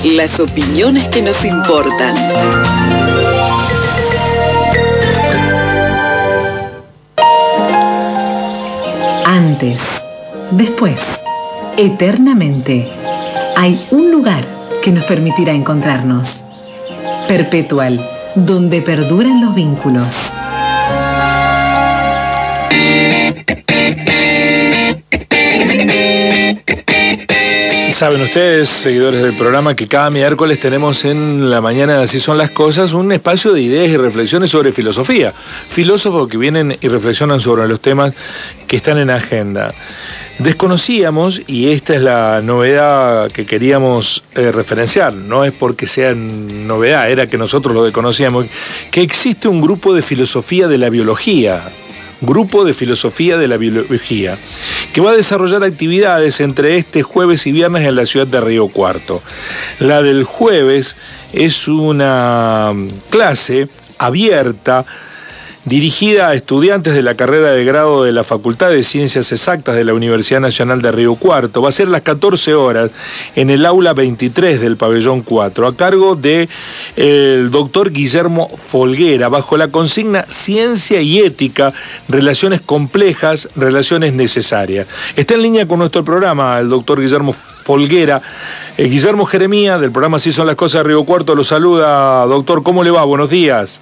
Las opiniones que nos importan. Antes, después, eternamente, hay un lugar que nos permitirá encontrarnos. Perpetual, donde perduran los vínculos. Saben ustedes, seguidores del programa, que cada miércoles tenemos en la mañana de Así Son las Cosas un espacio de ideas y reflexiones sobre filosofía. Filósofos que vienen y reflexionan sobre los temas que están en agenda. Desconocíamos, y esta es la novedad que queríamos referenciar, no es porque sea novedad, era que nosotros lo desconocíamos, que existe un grupo de filosofía de la biología. Grupo de Filosofía de la Biología, que va a desarrollar actividades entre este jueves y viernes en la ciudad de Río Cuarto. La del jueves es una clase abierta dirigida a estudiantes de la carrera de grado de la Facultad de Ciencias Exactas de la Universidad Nacional de Río Cuarto. Va a ser a las 14 horas en el aula 23 del pabellón 4, a cargo del doctor Guillermo Folguera, bajo la consigna Ciencia y Ética, Relaciones Complejas, Relaciones Necesarias. Está en línea con nuestro programa el doctor Guillermo Folguera. Guillermo Jeremía, del programa Así Son las Cosas de Río Cuarto, lo saluda. Doctor, ¿cómo le va? Buenos días.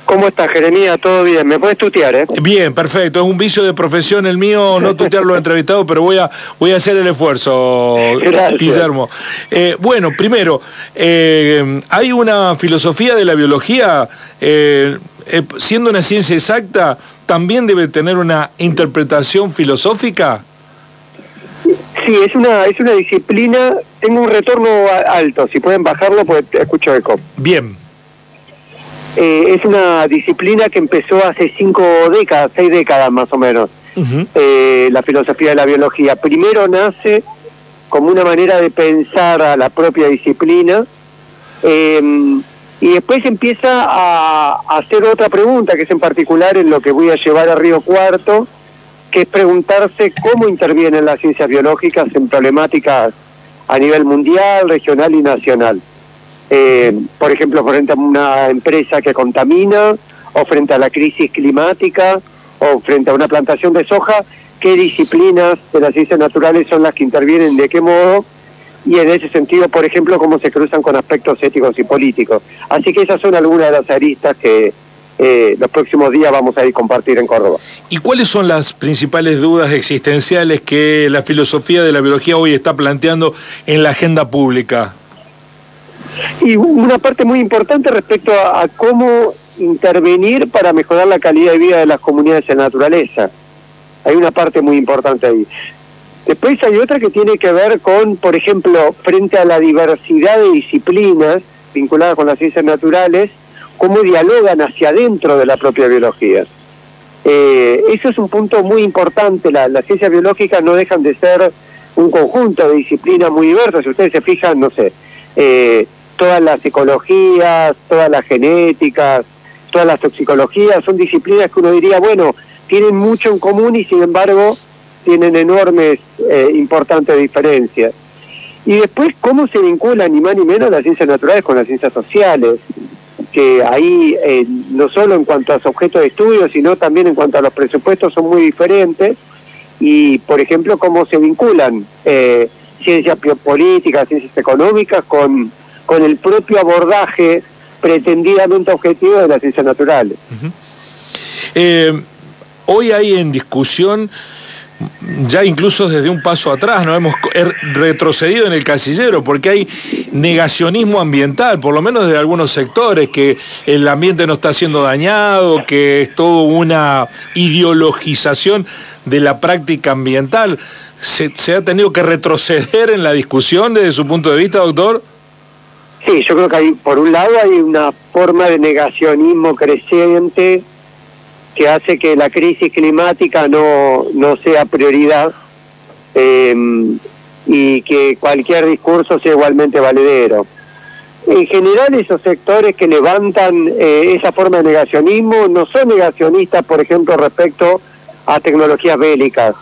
¿Cómo estás, Jeremía? ¿Todo bien? ¿Me puedes tutear, eh? Bien, perfecto. Es un vicio de profesión el mío no tutear a los entrevistados, pero voy a hacer el esfuerzo, gracias, Guillermo. Bueno, primero, hay una filosofía de la biología, siendo una ciencia exacta, ¿también debe tener una interpretación filosófica? Sí, es una disciplina. Tengo un retorno alto, si pueden bajarlo, pues escucho eco. Bien. Es una disciplina que empezó hace 6 décadas más o menos, la filosofía de la biología. Primero nace como una manera de pensar a la propia disciplina, y después empieza a hacer otra pregunta, que es en particular en lo que voy a llevar a Río Cuarto, que es preguntarse cómo intervienen las ciencias biológicas en problemáticas a nivel mundial, regional y nacional. Por ejemplo, frente a una empresa que contamina, o frente a la crisis climática, o frente a una plantación de soja, qué disciplinas de las ciencias naturales son las que intervienen, de qué modo, y en ese sentido, por ejemplo, cómo se cruzan con aspectos éticos y políticos. Así que esas son algunas de las aristas que los próximos días vamos a ir a compartir en Córdoba. ¿Y cuáles son las principales dudas existenciales que la filosofía de la biología hoy está planteando en la agenda pública? Y una parte muy importante respecto a cómo intervenir para mejorar la calidad de vida de las comunidades en la naturaleza. Hay una parte muy importante ahí. Después hay otra que tiene que ver con, por ejemplo, frente a la diversidad de disciplinas vinculadas con las ciencias naturales, cómo dialogan hacia adentro de la propia biología. Eso es un punto muy importante. Las ciencias biológicas no dejan de ser un conjunto de disciplinas muy diversas. Si ustedes se fijan, no sé, todas las ecologías, todas las genéticas, todas las toxicologías, son disciplinas que uno diría, bueno, tienen mucho en común y sin embargo tienen enormes, importantes diferencias. Y después, cómo se vinculan ni más ni menos las ciencias naturales con las ciencias sociales, que ahí no solo en cuanto a su objeto de estudio, sino también en cuanto a los presupuestos son muy diferentes, y por ejemplo, cómo se vinculan ciencias políticas, ciencias económicas con el propio abordaje pretendidamente objetivo de las ciencias naturales. Hoy hay en discusión, ya incluso desde un paso atrás, no hemos retrocedido en el casillero, porque hay negacionismo ambiental, por lo menos de algunos sectores, que el ambiente no está siendo dañado, que es toda una ideologización de la práctica ambiental. ¿Se ha tenido que retroceder en la discusión desde su punto de vista, doctor? Sí, yo creo que hay, por un lado hay una forma de negacionismo creciente que hace que la crisis climática no sea prioridad, y que cualquier discurso sea igualmente valedero. En general, esos sectores que levantan esa forma de negacionismo no son negacionistas, por ejemplo, respecto a tecnologías bélicas.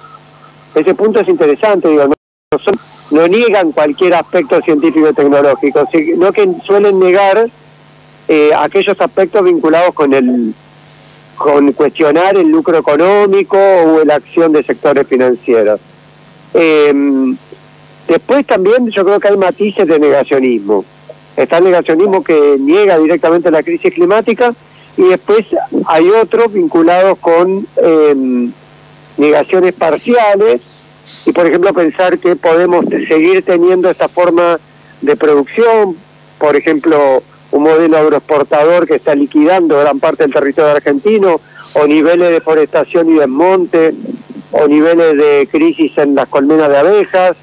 Ese punto es interesante, digo, no son no niegan cualquier aspecto científico y tecnológico, sino que suelen negar aquellos aspectos vinculados con cuestionar el lucro económico o la acción de sectores financieros. Después también yo creo que hay matices de negacionismo. Está el negacionismo que niega directamente la crisis climática, y después hay otros vinculados con negaciones parciales, y por ejemplo pensar que podemos seguir teniendo esa forma de producción, por ejemplo un modelo agroexportador que está liquidando gran parte del territorio argentino, o niveles de deforestación y desmonte, o niveles de crisis en las colmenas de abejas,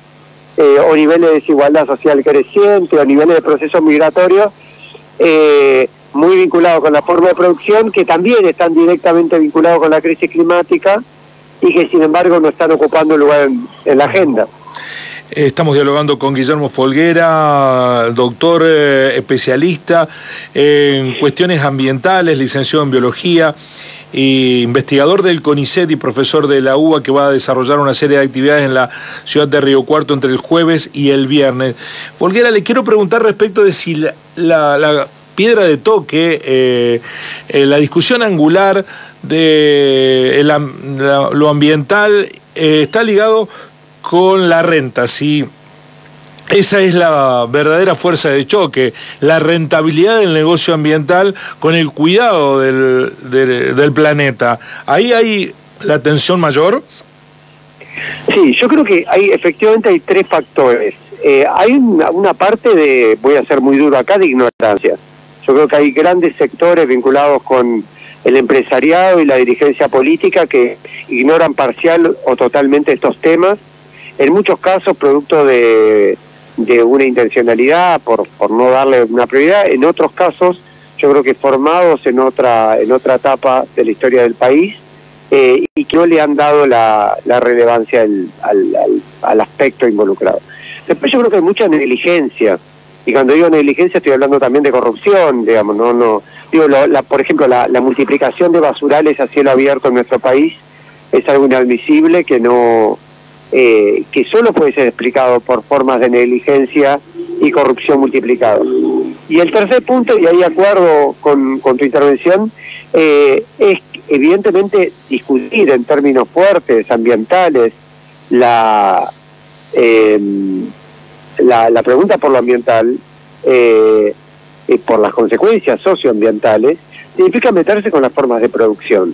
o niveles de desigualdad social creciente, o niveles de procesos migratorios muy vinculados con la forma de producción, que también están directamente vinculados con la crisis climática y que sin embargo no están ocupando lugar en la agenda. Estamos dialogando con Guillermo Folguera, doctor especialista en cuestiones ambientales, licenciado en biología, y investigador del CONICET y profesor de la UBA, que va a desarrollar una serie de actividades en la ciudad de Río Cuarto entre el jueves y el viernes. Folguera, le quiero preguntar respecto de si la piedra de toque, la discusión angular de lo ambiental está ligado con la renta, si esa es la verdadera fuerza de choque, la rentabilidad del negocio ambiental con el cuidado del planeta. ¿Ahí hay la tensión mayor? Sí, yo creo que efectivamente hay tres factores. Hay una parte voy a ser muy duro acá, de ignorancia. Yo creo que hay grandes sectores vinculados con el empresariado y la dirigencia política que ignoran parcial o totalmente estos temas, en muchos casos producto de una intencionalidad por no darle una prioridad, en otros casos yo creo que formados en otra etapa de la historia del país, y que no le han dado la relevancia al aspecto involucrado. Después yo creo que hay mucha negligencia, y cuando digo negligencia estoy hablando también de corrupción, digamos, digo, por ejemplo, la multiplicación de basurales a cielo abierto en nuestro país es algo inadmisible que solo puede ser explicado por formas de negligencia y corrupción multiplicados. Y el tercer punto, y ahí acuerdo con tu intervención, es evidentemente discutir en términos fuertes, ambientales, la pregunta por lo ambiental, por las consecuencias socioambientales, significa meterse con las formas de producción.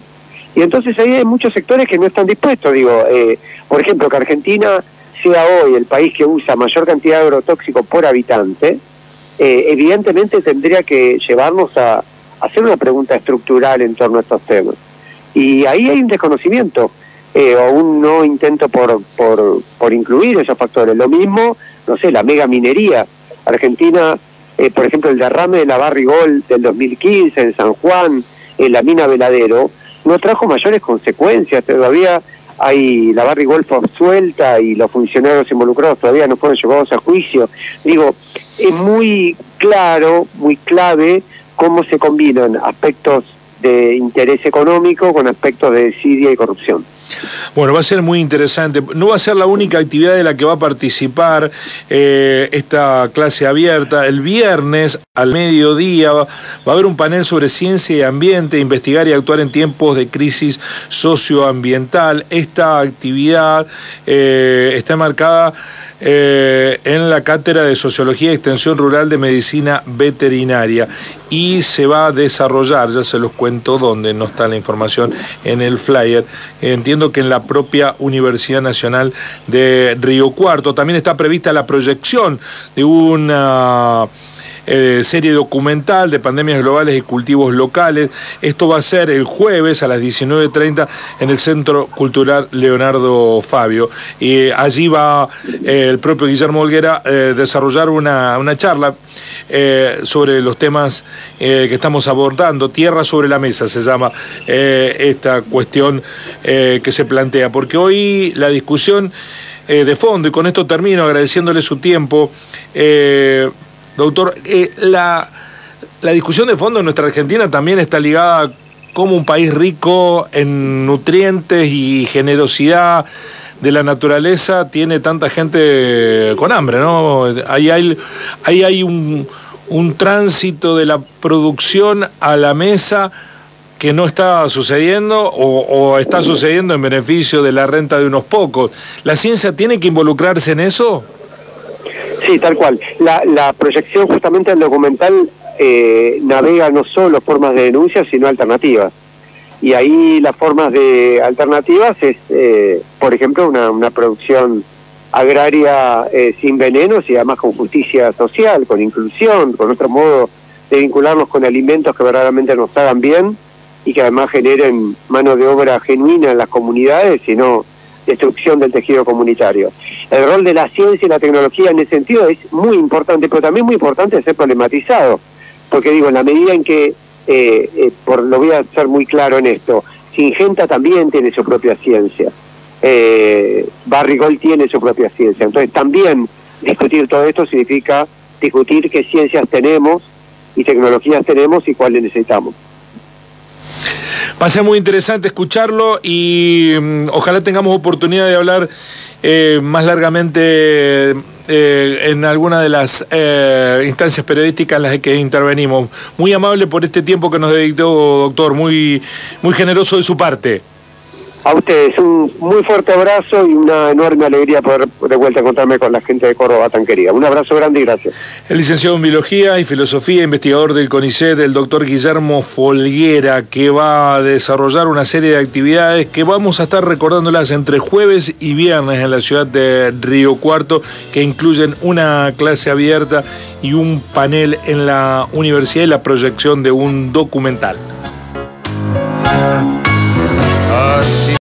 Y entonces ahí hay muchos sectores que no están dispuestos. Digo, por ejemplo, que Argentina sea hoy el país que usa mayor cantidad de agrotóxicos por habitante, evidentemente tendría que llevarnos a hacer una pregunta estructural en torno a estos temas. Y ahí hay un desconocimiento, o un no intento por incluir esos factores. Lo mismo, no sé, la mega minería. Argentina, por ejemplo, el derrame de la Barrigol del 2015 en San Juan, en la mina Veladero, no trajo mayores consecuencias. Todavía hay la Barrigol fue absuelta y los funcionarios involucrados todavía no fueron llevados a juicio. Digo, es muy claro, muy clave cómo se combinan aspectos de interés económico con aspectos de desidia y corrupción. Bueno, va a ser muy interesante. No va a ser la única actividad de la que va a participar esta clase abierta. El viernes al mediodía va a haber un panel sobre ciencia y ambiente, investigar y actuar en tiempos de crisis socioambiental. Esta actividad está marcada en la Cátedra de Sociología y Extensión Rural de Medicina Veterinaria, y se va a desarrollar, ya se los cuento dónde, no está la información en el flyer, entiendo que en la propia Universidad Nacional de Río Cuarto. También está prevista la proyección de una serie documental de pandemias globales y cultivos locales. Esto va a ser el jueves a las 19:30 en el Centro Cultural Leonardo Fabio. Y allí va el propio Guillermo Folguera desarrollar una charla sobre los temas que estamos abordando. Tierra sobre la mesa se llama esta cuestión que se plantea, porque hoy la discusión de fondo, y con esto termino agradeciéndole su tiempo, doctor, la discusión de fondo en nuestra Argentina también está ligada como un país rico en nutrientes y generosidad de la naturaleza tiene tanta gente con hambre, ¿no? Ahí hay un tránsito de la producción a la mesa que no está sucediendo o está sucediendo en beneficio de la renta de unos pocos. ¿La ciencia tiene que involucrarse en eso? Sí, tal cual. La proyección justamente del documental navega no solo formas de denuncia, sino alternativas. Y ahí las formas de alternativas es, por ejemplo, una producción agraria sin venenos y además con justicia social, con inclusión, con otro modo de vincularnos con alimentos que verdaderamente nos hagan bien y que además generen mano de obra genuina en las comunidades y no destrucción del tejido comunitario. El rol de la ciencia y la tecnología en ese sentido es muy importante, pero también muy importante ser problematizado, porque digo, en la medida en que, lo voy a ser muy claro en esto, Syngenta también tiene su propia ciencia, Barrigol tiene su propia ciencia, entonces también discutir todo esto significa discutir qué ciencias tenemos y tecnologías tenemos y cuáles necesitamos. Va a ser muy interesante escucharlo y ojalá tengamos oportunidad de hablar más largamente en alguna de las instancias periodísticas en las que intervenimos. Muy amable por este tiempo que nos dedicó, doctor, muy generoso de su parte. A ustedes, un muy fuerte abrazo y una enorme alegría poder de vuelta encontrarme con la gente de Córdoba tan querida. Un abrazo grande y gracias. El licenciado en Biología y Filosofía, investigador del CONICET, el doctor Guillermo Folguera, que va a desarrollar una serie de actividades que vamos a estar recordándolas entre jueves y viernes en la ciudad de Río Cuarto, que incluyen una clase abierta y un panel en la universidad y la proyección de un documental.